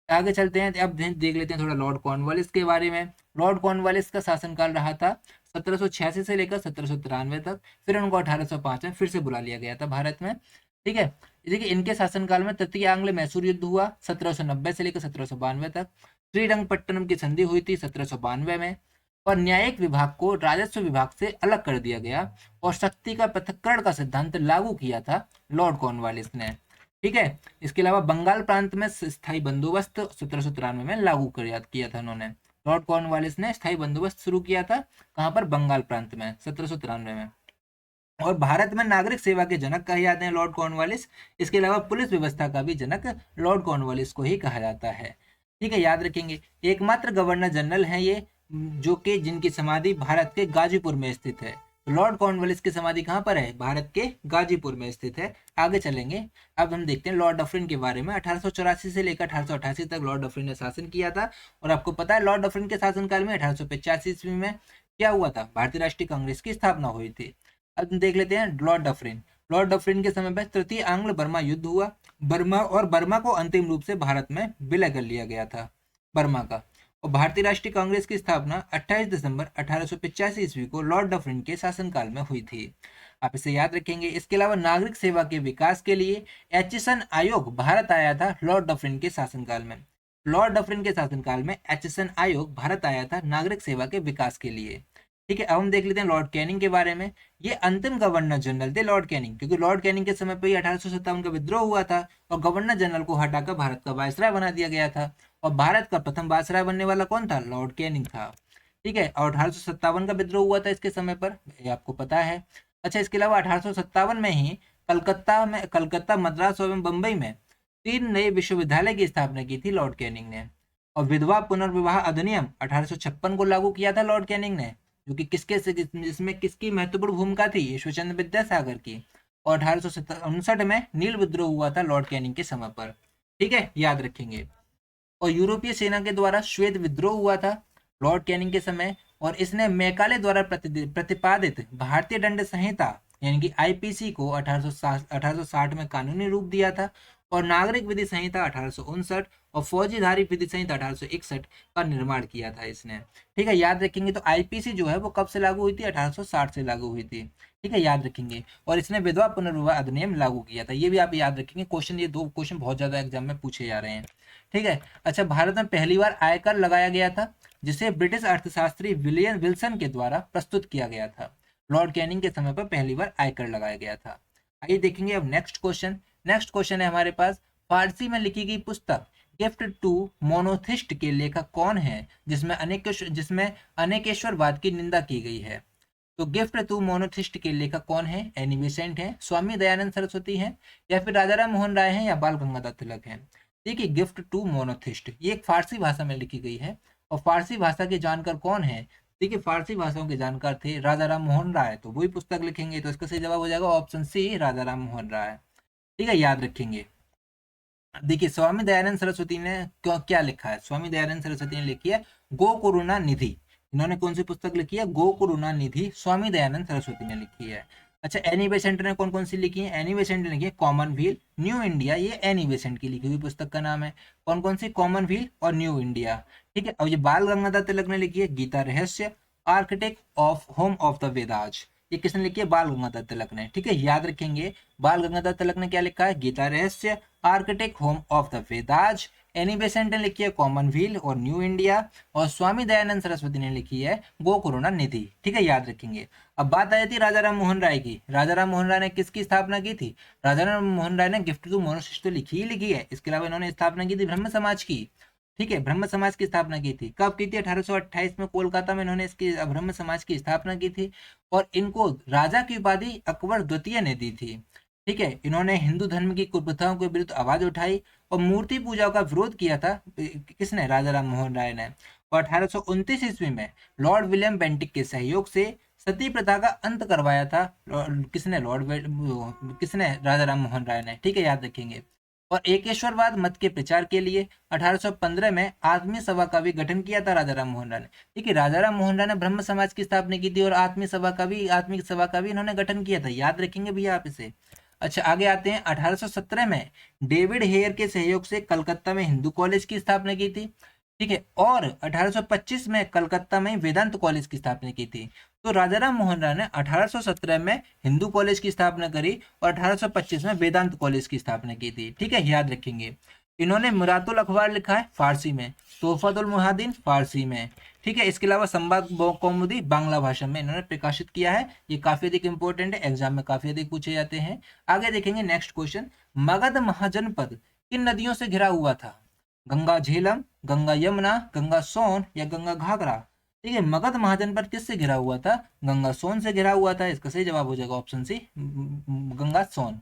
आगे चलते हैं। अब देख लेते हैं थोड़ा लॉर्ड कॉर्नवालिस के बारे में। लॉर्ड कॉर्नवालिस का शासनकाल रहा था 1786 से लेकर 1793 तक। फिर उनको 1805 में फिर से बुला लिया गया था भारत में। ठीक है, देखिए इनके शासनकाल में तृतीय आंग्ल मैसूर युद्ध हुआ 1790 से लेकर 1792 तक। श्रीरंगपट्टनम की संधि हुई थी 1792 में। और न्यायिक विभाग को राजस्व विभाग से अलग कर दिया गया और शक्ति का पृथक्करण का सिद्धांत लागू किया था लॉर्ड कॉर्नवालिस ने। ठीक है, इसके अलावा बंगाल प्रांत में स्थायी बंदोबस्त 1793 में लागू किया था उन्होंने। लॉर्ड कॉर्नवालिस ने स्थायी बंदोबस्त शुरू किया था कहां पर? बंगाल प्रांत में 1793 में। और भारत में नागरिक सेवा के जनक कहे जाते हैं लॉर्ड कॉर्नवालिस। इसके अलावा पुलिस व्यवस्था का भी जनक लॉर्ड कॉर्नवालिस को ही कहा जाता है। ठीक है, याद रखेंगे। एकमात्र गवर्नर जनरल हैं ये जो कि जिनकी समाधि भारत के गाजीपुर में स्थित है। लॉर्ड कॉर्नवालिस की समाधि कहाँ पर है? भारत के गाजीपुर में स्थित है। आगे चलेंगे। अब हम देखते हैं लॉर्ड डफरिन के बारे में। 1884 से लेकर 1888 तक लॉर्ड डफरिन ने शासन किया था। और आपको पता है लॉर्ड डफरिन के शासनकाल में 1885 ईस्वी में क्या हुआ था? भारतीय राष्ट्रीय कांग्रेस की स्थापना हुई थी। अब देख लेते हैं लॉर्ड डफरिन। लॉर्ड डफरिन के समय पर तृतीय आंग्ल बर्मा युद्ध हुआ। बर्मा को अंतिम रूप से भारत में विलय कर लिया गया था, बर्मा का। और भारतीय राष्ट्रीय कांग्रेस की स्थापना 28 दिसंबर 1885 ईस्वी को लॉर्ड डफरिन के शासनकाल में हुई थी। आप इसे याद रखेंगे। इसके अलावा नागरिक सेवा के विकास के लिए एचिसन आयोग भारत आया था लॉर्ड डफरिन के शासनकाल में। लॉर्ड डफरिन के शासनकाल में एचिसन आयोग भारत आया था नागरिक सेवा के विकास के लिए। ठीक है, अब हम देख लेते हैं लॉर्ड कैनिंग के बारे में। ये अंतिम गवर्नर जनरल थे लॉर्ड कैनिंग, क्योंकि लॉर्ड कैनिंग के समय पर ही 1857 का विद्रोह हुआ था और गवर्नर जनरल को हटाकर भारत का वायसराय बना दिया गया था। और भारत का प्रथम वायसराय बनने वाला कौन था? लॉर्ड कैनिंग था। ठीक है, और 1857 का विद्रोह हुआ था इसके समय पर, ये आपको पता है। अच्छा, इसके अलावा 1857 में ही कलकत्ता, मद्रास और बम्बई में 3 नए विश्वविद्यालय की स्थापना की थी लॉर्ड कैनिंग ने। और विधवा पुनर्विवाह अधिनियम 1856 को लागू किया था लॉर्ड कैनिंग ने, जो कि जिसमें किसकी महत्वपूर्ण भूमिका थी? ईश्वरचंद्र विद्यासागर की। और 1859 में नील विद्रोह हुआ था लॉर्ड कैनिंग के समय पर। ठीक है, याद रखेंगे। और यूरोपीय सेना के द्वारा श्वेत विद्रोह हुआ था लॉर्ड कैनिंग के समय। और इसने मैकाले द्वारा प्रतिपादित भारतीय दंड संहिता यानी कि आईपीसी को 1860 में कानूनी रूप दिया था। और नागरिक विधि संहिता 1859 और फौजीधारी विधि संहिता 1861 का निर्माण किया था इसने। ठीक है, याद रखेंगे। तो आईपीसी जो है वो कब से लागू हुई थी? 1860 से लागू हुई थी। ठीक है, याद रखेंगे। और इसने विधवा पुनर्विवाह अधिनियम लागू किया था। ये भी आप याद रखेंगे। क्वेश्चन, ये 2 क्वेश्चन बहुत ज्यादा एग्जाम में पूछे जा रहे हैं। ठीक है, अच्छा, भारत में पहली बार आयकर लगाया गया था जिसे ब्रिटिश अर्थशास्त्री विलियम विल्सन के द्वारा प्रस्तुत किया गया था। लॉर्ड कैनिंग के समय पर पहली बार आयकर लगाया गया था। आइए देखेंगे अब नेक्स्ट क्वेश्चन। नेक्स्ट क्वेश्चन है हमारे पास, फारसी में लिखी गई पुस्तक गिफ्ट टू मोनोथिस्ट के लेखक कौन है जिसमें अनेकेश्वरवाद की निंदा की गई है? तो गिफ्ट टू मोनोथिस्ट के लेखक कौन है? एनी बेसेंट है, स्वामी दयानंद सरस्वती है, या फिर राजाराम मोहन राय है, या बाल गंगाधर तिलक है? देखिए, गिफ्ट टू मोनोथिस्ट ये एक फारसी भाषा में लिखी गई है। और फारसी भाषा के जानकार कौन है? देखिए, फारसी भाषाओं के जानकार थे राजाराम मोहन राय, तो वही पुस्तक लिखेंगे। तो इसका सही जवाब हो जाएगा ऑप्शन सी, राजाराम मोहन राय। ठीक है, याद रखेंगे। देखिए, स्वामी दयानंद सरस्वती ने क्या लिखा है? स्वामी दयानंद सरस्वती ने लिखी है गो करुणा निधि। इन्होंने कौन सी पुस्तक लिखी है? गो करुणा निधि स्वामी दयानंद सरस्वती ने लिखी है। अच्छा, एनी बेसेंट ने कौन कौन सी लिखी है? एनी बेसेंट ने लिखी है कॉमनवेल्थ, न्यू इंडिया, ये एनी बेसेंट की लिखी हुई पुस्तक का नाम है। कौन कौन सी? कॉमनवेल्थ और न्यू इंडिया। ठीक है, और ये बाल गंगाधर तिलक ने लिखी है गीता रहस्य, architect of home of the Vedas. ये किसने लिखी है? बाल गंगाधर तिलक ने। ठीक है, याद रखेंगे। बाल गंगाधर तिलक ने क्या लिखा है? गीता रहस्य, architect home of the Vedas. Annie Besant ने लिखी है कॉमनवेल्थ और न्यू इंडिया। और स्वामी दयानंद सरस्वती ने लिखी है गो करुणा निधि। ठीक है, याद रखेंगे। अब बात आ जाती है राजाराम मोहन राय की। राजाराम मोहन राय ने किसकी स्थापना की थी? राजाराम मोहन राय ने गिफ्ट टू मोनोथिस्ट तो लिखी ही लिखी है, इसके अलावा इन्होंने स्थापना की थी ब्रह्म समाज की। ठीक है, ब्रह्म समाज की स्थापना की थी। कब की थी? 1828 में कोलकाता में इन्होंने इसकी ब्रह्म समाज की स्थापना की थी और इनको राजा की उपाधि अकबर द्वितीय ने दी थी। ठीक है, इन्होंने हिंदू धर्म की कुप्रथाओं के विरुद्ध आवाज उठाई और मूर्ति पूजा का विरोध किया था। किसने? राजा राम मोहन राय ने। और 1829 ईस्वी में लॉर्ड विलियम बेंटिक के सहयोग से सती प्रथा का अंत करवाया था। किसने? किसने? राजा राम मोहन राय ने। ठीक है, याद रखेंगे। और एकेश्वरवाद मत के प्रचार के लिए 1815 में आत्मीय सभा का भी गठन किया था राजा राम मोहन राय ने। ठीक है, राजा राम मोहन राय ने ब्रह्म समाज की स्थापना की थी और आत्मीय सभा का भी इन्होंने गठन किया था। याद रखेंगे भैया आप इसे। अच्छा, आगे आते हैं। 1817 में डेविड हेयर के सहयोग से कलकत्ता में हिंदू कॉलेज की स्थापना की थी। ठीक है, और 1825 में कलकत्ता में वेदांत कॉलेज की स्थापना की थी। तो राजा राम मोहन राय ने 1817 में हिंदू कॉलेज की स्थापना करी और 1825 में वेदांत कॉलेज की स्थापना की थी। ठीक है, याद रखेंगे। इन्होंने मुरातुल अखबार लिखा है फारसी में, तोहफतुल मुहादिन फारसी में। ठीक है, इसके अलावा संवाद कौमुदी बांग्ला भाषा में इन्होंने प्रकाशित किया है। ये काफी अधिक इंपॉर्टेंट है, एग्जाम में काफी अधिक पूछे जाते हैं। आगे देखेंगे नेक्स्ट क्वेश्चन। मगध महाजनपद किन नदियों से घिरा हुआ था? गंगा झेलम, गंगा यमुना, गंगा सोन या गंगा घाघरा? ठीक है, मगध महाजनपद किससे घिरा हुआ था? गंगा सोन से घिरा हुआ था। इसका सही जवाब हो जाएगा ऑप्शन सी, गंगा सोन।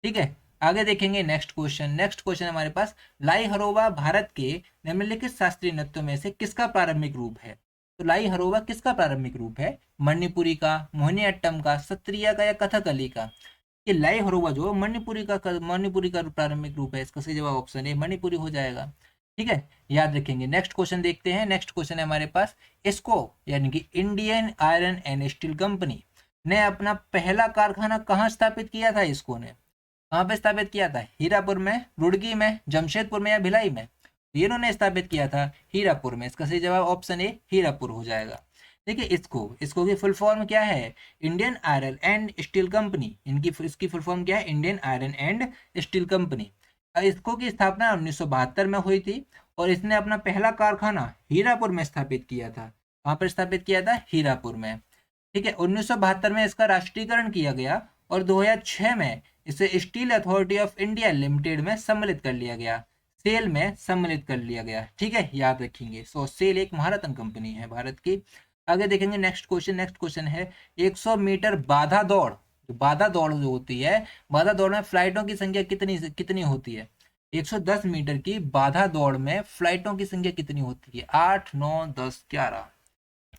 ठीक है, आगे देखेंगे नेक्स्ट क्वेश्चन। नेक्स्ट क्वेश्चन हमारे पास, लाई हरोबा भारत के निम्नलिखित शास्त्रीय नृत्यों में से किसका प्रारंभिक रूप है? तो लाई हरोबा किसका प्रारंभिक रूप है? मणिपुरी का, मोहिनीअट्टम का, सत्रिया का या कथकली का? ये लाई हरोबा जो मणिपुरी का प्रारंभिक रूप है। इसका सही जवाब ऑप्शन ए मणिपुरी हो जाएगा। ठीक है, याद रखेंगे। नेक्स्ट क्वेश्चन देखते हैं। नेक्स्ट क्वेश्चन है हमारे पास, इसको यानी कि Indian iron and steel company ने अपना पहला कारखाना कहाँ स्थापित किया था? इसको ने कहाँ पे स्थापित किया था? हीरापुर में, रुड़की में, जमशेदपुर में या भिलाई में? ये इन्होंने स्थापित किया था हीरापुर में। इसका सही जवाब ऑप्शन ए हीरापुर हो जाएगा। देखिए, इसको की फुल फॉर्म क्या है? Indian iron and steel company. इसकी फुल फॉर्म क्या है? Indian iron and steel company. इसको की स्थापना 1972 में हुई थी और इसने अपना पहला कारखाना हीरापुर में स्थापित किया था। कहाँ पर स्थापित किया था? हीरापुर में। ठीक है, 1972 में इसका राष्ट्रीयकरण किया गया और 2006 में इसे steel authority of India limited में सम्मिलित कर लिया गया, सेल में सम्मिलित कर लिया गया। ठीक है, याद रखेंगे। सो सेल एक महारत्न कंपनी है भारत की। आगे देखेंगे नेक्स्ट क्वेश्चन। नेक्स्ट क्वेश्चन है, 100 मीटर बाधा दौड़, बाधा दौड़ जो होती है, बाधा दौड़ में फ्लाइटों की संख्या कितनी होती है? 110 मीटर की बाधा दौड़ में फ्लाइटों की संख्या कितनी होती है? 8, 9, 10, 11?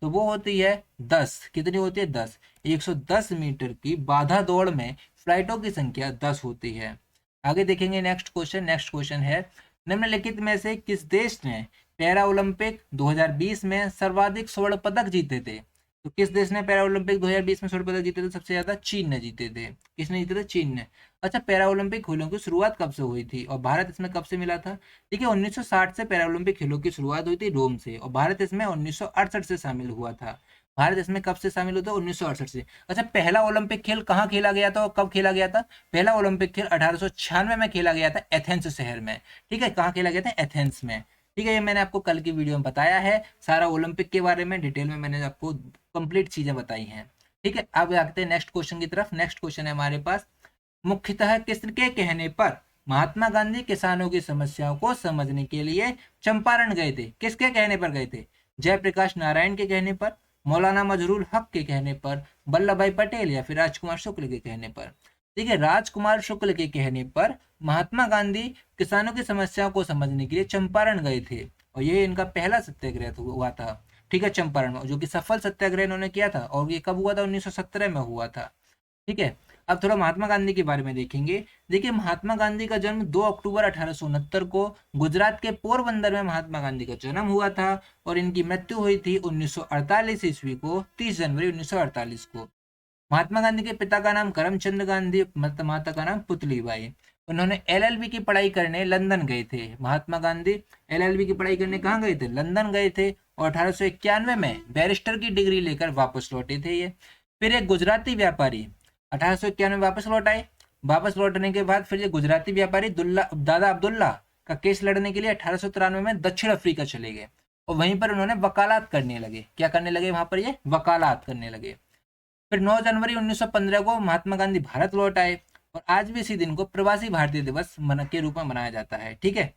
तो वो होती है 10। कितनी होती है? 10। 110 मीटर की बाधा दौड़ में फ्लाइटों की संख्या 10 होती है। आगे देखेंगे नेक्स्ट क्वेश्चन। नेक्स्ट क्वेश्चन है, निम्नलिखित में से किस देश ने पैरा ओलंपिक 2020 में सर्वाधिक स्वर्ण पदक जीते थे? तो किस देश ने पैरा ओलंपिक 2020 में स्वर्ण पदक जीते थे? सबसे ज्यादा चीन ने जीते थे। किसने जीते थे? चीन ने। अच्छा, पैरा ओलंपिक खेलों की शुरुआत कब से हुई थी और भारत इसमें कब से मिला था? देखिए, 1960 से पैरा ओलंपिक खेलों की शुरुआत हुई थी रोम से और भारत इसमें 1968 से शामिल हुआ था। भारत इसमें कब से शामिल हुआ था? 1968 से। अच्छा, पहला ओलंपिक खेल कहाँ खेला गया था और कब खेला गया था? पहला ओलंपिक खेल 1896 में खेला गया था एथेंस शहर में। ठीक है, कहाँ खेला गया था? एथेंस में। ठीक है, ये मैंने आपको कल की वीडियो में बताया है, सारा ओलंपिक के बारे में डिटेल में मैंने आपको कंप्लीट चीजें बताई हैं। ठीक है, अब आते हैं नेक्स्ट क्वेश्चन की तरफ। नेक्स्ट क्वेश्चन है हमारे पास, मुख्यतः किसके कहने पर महात्मा गांधी किसानों की समस्याओं को समझने के लिए चंपारण गए थे? किसके कहने पर गए थे? जयप्रकाश नारायण के कहने पर, मौलाना मजरूल हक के कहने पर, वल्लभ भाई पटेल या फिर राजकुमार शुक्ल के कहने पर? देखिए, राजकुमार शुक्ल के कहने पर महात्मा गांधी किसानों की समस्याओं को समझने के लिए चंपारण गए थे और ये इनका पहला सत्याग्रह हुआ था। ठीक है, चंपारण में, जो कि सफल सत्याग्रह इन्होंने किया था और ये कब हुआ था? 1917 में हुआ था। ठीक है, अब थोड़ा महात्मा गांधी के बारे में देखेंगे। देखिए, महात्मा गांधी का जन्म 2 अक्टूबर 1869 को गुजरात के पोरबंदर में महात्मा गांधी का जन्म हुआ था और इनकी मृत्यु हुई थी 1948 ईस्वी को, 30 जनवरी 1948 को। महात्मा गांधी के पिता का नाम करमचंद गांधी, माता का नाम पुतलीबाई। उन्होंने एलएलबी की पढ़ाई करने लंदन गए थे। महात्मा गांधी एलएलबी की पढ़ाई करने कहाँ गए थे? लंदन गए थे और 1891 में बैरिस्टर की डिग्री लेकर वापस लौटे थे ये। फिर एक गुजराती व्यापारी 1891 में वापस लौट आए। वापस लौटने के बाद फिर ये गुजराती व्यापारी दादा अब्दुल्ला का केस लड़ने के लिए 1893 में दक्षिण अफ्रीका चले गए और वहीं पर उन्होंने वकालत करने लगे। क्या करने लगे वहां पर? ये वकालत करने लगे। फिर 9 जनवरी 1915 को महात्मा गांधी भारत लौट आए और आज भी इसी दिन को प्रवासी भारतीय दिवस के रूप में मनाया जाता है। ठीक है,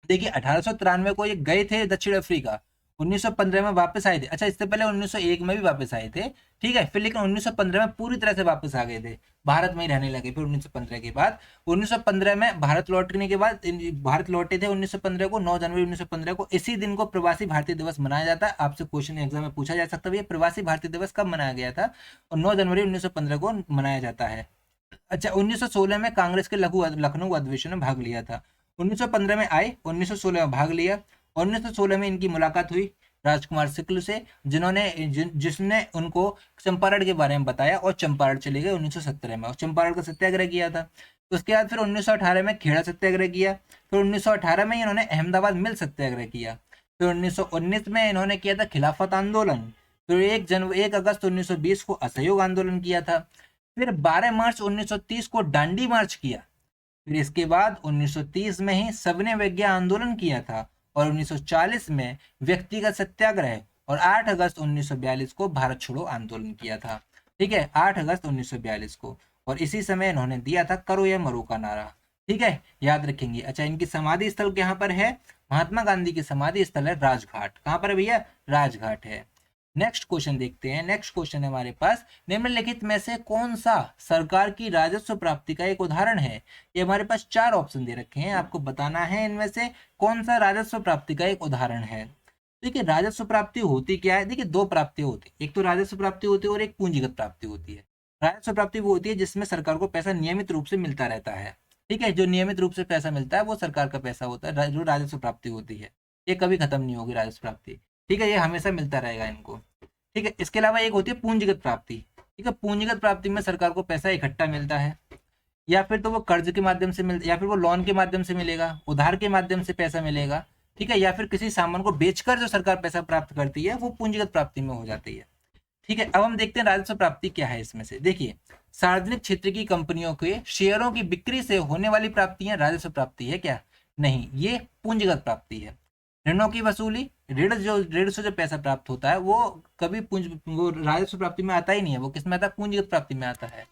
देखिए 1893 को ये गए थे दक्षिण अफ्रीका, 1915 में वापस आए थे। अच्छा, इससे पहले 1901 में भी वापस आए थे, ठीक है, फिर लेकिन 1915 में पूरी तरह से वापस आ गए थे, भारत में ही रहने लगे। फिर 1915 के बाद 1915 में भारत लौटने के बाद भारत लौटे थे 1915 को, 9 जनवरी 1915 को। इसी दिन को प्रवासी भारतीय दिवस मनाया जाता है। आपसे क्वेश्चन एग्जाम में पूछा जा सकता है ये प्रवासी भारतीय दिवस कब मनाया गया था, और 9 जनवरी 1915 को मनाया जाता है। अच्छा, 1916 में कांग्रेस के लखनऊ अधिवेशन में भाग लिया था। 1915 में आए, 1916 में भाग लिया। 1916 में इनकी मुलाकात हुई राजकुमार शुक्ल से, जिसने उनको चंपारण के बारे में बताया, और चंपारण चले गए 1917 में, और चंपारण का सत्याग्रह किया था। उसके बाद फिर 1918 में खेड़ा सत्याग्रह किया। फिर 1918 में इन्होंने अहमदाबाद मिल सत्याग्रह किया। फिर 1919 में इन्होंने किया था खिलाफत आंदोलन। फिर 1 अगस्त 1920 को असहयोग आंदोलन किया था। फिर 12 मार्च 1930 को दांडी मार्च किया। फिर इसके बाद 1930 में ही सविनय आंदोलन किया था, और 1940 में व्यक्तिगत सत्याग्रह, और 8 अगस्त 1942 को भारत छोड़ो आंदोलन किया था। ठीक है, 8 अगस्त 1942 को। और इसी समय इन्होंने दिया था करो या मरो का नारा। ठीक है, याद रखेंगे। अच्छा, इनकी समाधि स्थल यहाँ पर है, महात्मा गांधी की समाधि स्थल है राजघाट। कहाँ पर है भैया? राजघाट है। नेक्स्ट क्वेश्चन देखते हैं। नेक्स्ट क्वेश्चन है हमारे पास, निम्नलिखित में से कौन सा सरकार की राजस्व प्राप्ति का एक उदाहरण है? ये हमारे पास 4 ऑप्शन दे रखे हैं, आपको बताना है इनमें से कौन सा राजस्व प्राप्ति का एक उदाहरण है। देखिए, राजस्व प्राप्ति होती क्या है? देखिए, 2 प्राप्ति होती है, एक तो राजस्व प्राप्ति होती है और एक पूंजीगत प्राप्ति होती है। राजस्व प्राप्ति वो होती है जिसमें सरकार को पैसा नियमित रूप से मिलता रहता है। ठीक है, जो नियमित रूप से पैसा मिलता है वो सरकार का पैसा होता है, जो राजस्व प्राप्ति होती है। ये कभी खत्म नहीं होगी राजस्व प्राप्ति। ठीक है, ये हमेशा मिलता रहेगा इनको। ठीक है, इसके अलावा एक होती है पूंजीगत प्राप्ति। ठीक है, पूंजीगत प्राप्ति में सरकार को पैसा इकट्ठा मिलता है, या फिर तो वो कर्ज के माध्यम से मिलता, या फिर वो लोन के माध्यम से मिलेगा, उधार के माध्यम से पैसा मिलेगा। ठीक है, या फिर किसी सामान को बेचकर जो सरकार पैसा प्राप्त करती है वो पूंजीगत प्राप्ति में हो जाती है। ठीक है, अब हम देखते हैं राजस्व प्राप्ति क्या है इसमें से। देखिए, सार्वजनिक क्षेत्र की कंपनियों के शेयरों की बिक्री से होने वाली प्राप्तियां राजस्व प्राप्ति है क्या? नहीं, ये पूंजीगत प्राप्ति है। ऋणों की वसूली, ऋण से जो पैसा प्राप्त होता है वो कभी वो राजस्व प्राप्ति में आता ही नहीं है, वो किसमें आता है? पूंजीगत प्राप्ति में आता है।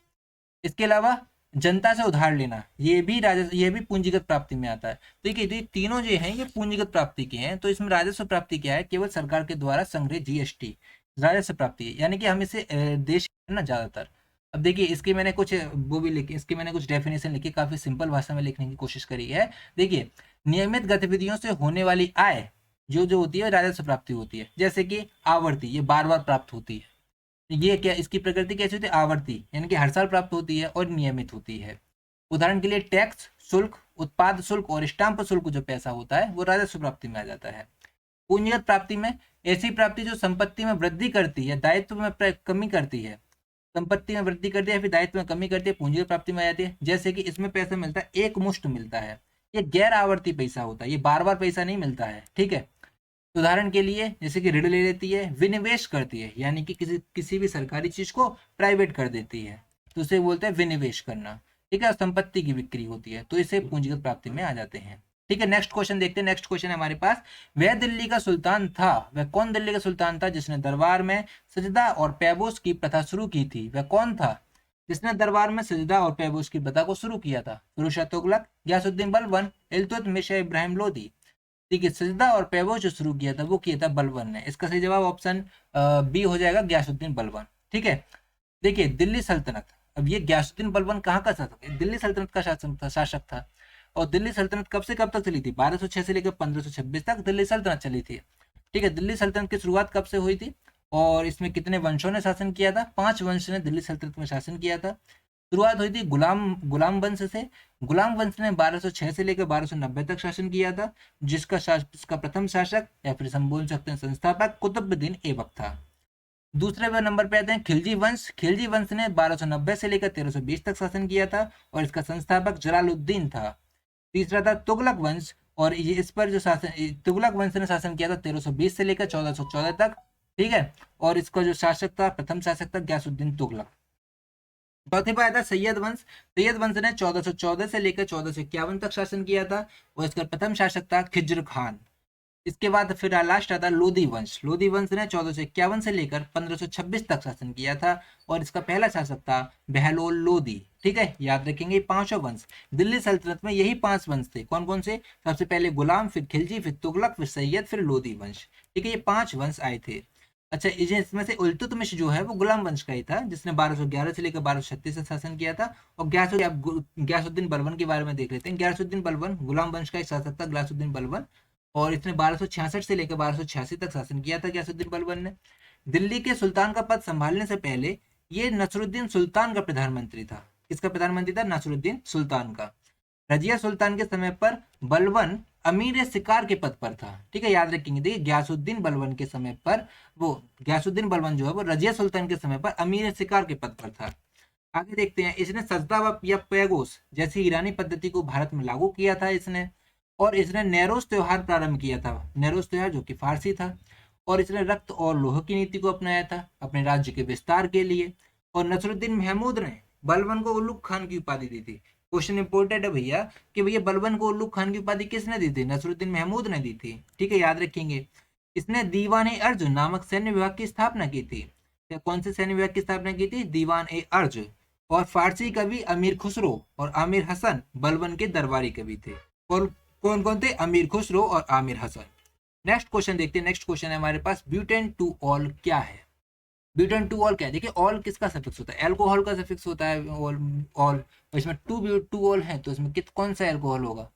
इसके अलावा जनता से उधार लेना, ये भी पूंजीगत प्राप्ति में आता है। देखिए, ये तीनों जो हैं ये पूंजीगत प्राप्ति के हैं। तो इसमें राजस्व प्राप्ति क्या है? केवल सरकार के द्वारा संग्रह जीएसटी राजस्व प्राप्ति है, यानी कि हम इसे देश ना ज्यादातर। अब देखिए, इसकी मैंने कुछ वो भी लिखी, इसकी मैंने कुछ डेफिनेशन लिखी, काफी सिंपल भाषा में लिखने की कोशिश करी है। देखिए, नियमित गतिविधियों से होने वाली आय जो होती है राजस्व प्राप्ति होती है। जैसे कि आवर्ती, ये बार बार प्राप्त होती है। ये क्या, इसकी प्रकृति कैसी होती है? आवर्ती, यानी कि हर साल प्राप्त होती है और नियमित होती है। उदाहरण के लिए टैक्स, शुल्क, उत्पाद शुल्क और स्टाम्प शुल्क जो पैसा होता है वो राजस्व प्राप्ति में आ जाता है। पूंजीगत प्राप्ति में ऐसी प्राप्ति जो संपत्ति में वृद्धि करती है, दायित्व में कमी करती है, संपत्ति में वृद्धि करती है फिर दायित्व में कमी करती है, पूंजीगत प्राप्ति में आ जाती है। जैसे कि इसमें पैसा मिलता है, एक मुश्त मिलता है, ये गैर आवर्ती पैसा होता है, ये बार बार पैसा नहीं मिलता है। ठीक है, उदाहरण के लिए जैसे कि ऋण ले लेती है, विनिवेश करती है, यानी कि किसी भी सरकारी चीज को प्राइवेट कर देती है, तो उसे बोलते हैं विनिवेश करना। ठीक है, संपत्ति की बिक्री होती है, तो इसे पूंजीगत प्राप्ति में आ जाते हैं। ठीक है, नेक्स्ट क्वेश्चन देखते हैं। नेक्स्ट क्वेश्चन है हमारे पास, वह दिल्ली का सुल्तान था, वह कौन दिल्ली का सुल्तान था जिसने दरबार में सजदा और पैबोस की प्रथा शुरू की थी? वह कौन था जिसने दरबार में सजदा और पैबोस की प्रथा को शुरू किया था? फिरोज शाह तुगलक, गयासुद्दीन बलबन, इल्तुतमिश इब्राहिम लोदी। ठीक है, सजदा और पैबोस जो शुरू किया था वो किया था बलबन ने। इसका सही जवाब ऑप्शन बी हो जाएगा, गयासुद्दीन बलबन। ठीक है, देखिए दिल्ली सल्तनत, अब ये गयासुद्दीन बलबन कहाँ का शासक है? दिल्ली सल्तनत का शासक था। और दिल्ली सल्तनत कब से कब तक चली थी? 1206 से लेकर 1526 तक दिल्ली सल्तनत चली थी। ठीक है, दिल्ली सल्तनत की शुरुआत कब से हुई थी और इसमें कितने वंशों ने शासन किया था? 5 वंश ने दिल्ली सल्तनत में शासन किया था। शुरुआत हुई थी गुलाम वंश से। गुलाम वंश ने 1206 से लेकर 1290 तक शासन किया था, जिसका प्रथम शासक या फिर हम बोल सकते हैं संस्थापक कुतुबुद्दीन ऐबक था। दूसरे नंबर पे आते हैं खिलजी वंश। खिलजी वंश ने 1290 से लेकर 1320 तक शासन किया था और इसका संस्थापक जलालुद्दीन था। तीसरा था तुगलक वंश, और ये इस पर जो शासन तुगलक वंश ने शासन किया था 1320 से लेकर 1414 तक। ठीक है, और इसका जो शासक था, प्रथम शासक था गयासुद्दीन तुगलक। चौथे पर आया था सैयद वंश। सैयद वंश ने 1414 से लेकर 1451 तक शासन किया था और इसका प्रथम शासक था खिज्र खान। इसके बाद फिर लास्ट आता लोधी वंश। लोधी वंश ने 1451 से लेकर 1526 तक शासन किया था और इसका पहला शासक था बहलोल लोधी। ठीक है, याद रखेंगे पांचों वंश। दिल्ली सल्तनत में यही 5 वंश थे। कौन कौन से? सबसे पहले गुलाम, फिर खिलजी, फिर तुगलक, फिर सैयद, फिर लोधी वंश। ठीक है, ये 5 वंश आए थे। अच्छा, इसमें से इल्तुतमिश जो है वो गुलाम वंश का ही था, जिसने 1211 से लेकर 1236 तक शासन किया था। और गयासुद्दीन बलबन के बारे में देख लेते हैं। गयासुद्दीन बलबन गुलाम वंश का एक शासक था, गयासुद्दीन बलबन, और इसने 1266 से लेकर 1286 तक शासन किया था गयासुद्दीन बलबन ने। दिल्ली के सुल्तान का पद संभालने से पहले ये नसरुद्दीन सुल्तान का प्रधानमंत्री था। किसका प्रधानमंत्री था? नसरुद्दीन सुल्तान का। रजिया सुल्तान के समय पर बलबन अमीर शिकार के पद पर था। ठीक है, याद रखेंगे। देखिए, गयासुद्दीन बलबन के समय पर गयासुद्दीन बलबन जो है वो रजिया सुल्तान के समय पर अमीर शिकार के पद पर था। आगे देखते हैं, इसने सजदा या पैगोस जैसी ईरानी पद्धति को भारत में लागू किया था इसने। और इसने नेरोज त्योहार प्रारंभ किया था। नेरोज त्योहार जो कि फारसी था। और इसने रक्त और लोह की नीति को अपनाया था अपने राज्य के विस्तार के लिए। और नसरुद्दीन महमूद ने बलबन को उल्लुक खान की उपाधि दी थी। क्वेश्चन इंपोर्टेंट है भैया कि भैया बलबन को उल्लुक खान की उपाधि किसने दी थी? नसरुद्दीन महमूद ने दी थी। ठीक है, याद रखेंगे। इसने दीवान ए अर्ज नामक सैन्य विभाग की स्थापना की थी। कौन से सैन्य विभाग की स्थापना की थी? दीवान ए अर्ज। और फारसी कवि अमीर खुसरो और आमिर हसन बलबन के दरबारी कवि थे। और कौन कौन थे? अमीर खुसरो और आमिर हसन। नेक्स्ट क्वेश्चन देखते हैं। नेक्स्ट क्वेश्चन है हमारे पास, ब्यूटेन टू ऑल क्या है? ब्यूटेन टू ऑल क्या है? देखिए, ऑल किसका सफिक्स होता है? एल्कोहल का सफिक्स होता है ऑल। ऑल, और इसमें टू ऑल है तो इसमें कौन सा एल्कोहल होगा?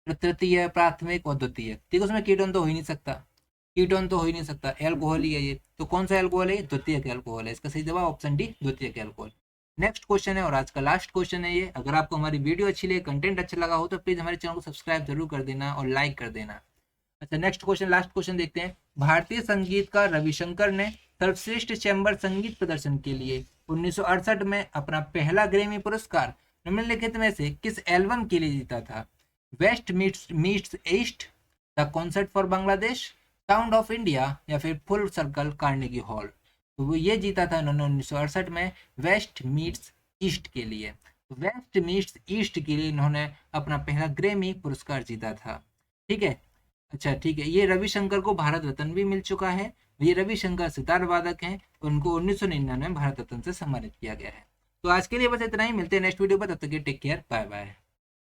तृतीय, प्राथमिक और द्वितीय। ठीक है, उसमें कीटोन तो हो ही नहीं सकता। कीटोन तो हो ही नहीं सकता, एल्कोहल ही है ये। तो कौन सा एल्कोहल है? द्वितीय एल्कोहल है। इसका सही जवाब ऑप्शन डी, द्वितीय एल्कोहल। नेक्स्ट क्वेश्चन है और आज का लास्ट क्वेश्चन है ये। अगर आपको हमारी वीडियो अच्छी लगे, कंटेंट अच्छा लगा हो तो प्लीज हमारे चैनल को सब्सक्राइब जरूर कर देना और लाइक कर देना। अच्छा, नेक्स्ट क्वेश्चन, लास्ट क्वेश्चन देखते हैं। भारतीय संगीतकार रविशंकर ने सर्वश्रेष्ठ चैम्बर संगीत प्रदर्शन के लिए 1968 में अपना पहला ग्रैमी पुरस्कार निम्नलिखित में से किस एल्बम के लिए जीता था? West meets east, the concert for Bangladesh, sound of India, या फिर फुल सर्कल कार्नेगी हॉल। तो वो ये जीता था उन्होंने 1968 में वेस्ट मीट्स ईस्ट के लिए। वेस्ट मीट्स ईस्ट के लिए इन्होंने अपना पहला ग्रैमी पुरस्कार जीता था। ठीक है, अच्छा ठीक है। ये रविशंकर को भारत रत्न भी मिल चुका है। ये रविशंकर सितार वादक हैं। उनको 1999 में भारत रत्न से सम्मानित किया गया है। तो आज के लिए बस इतना ही। मिलते हैं नेक्स्ट वीडियो पर, तब तक के टेक केयर, बाय बाय।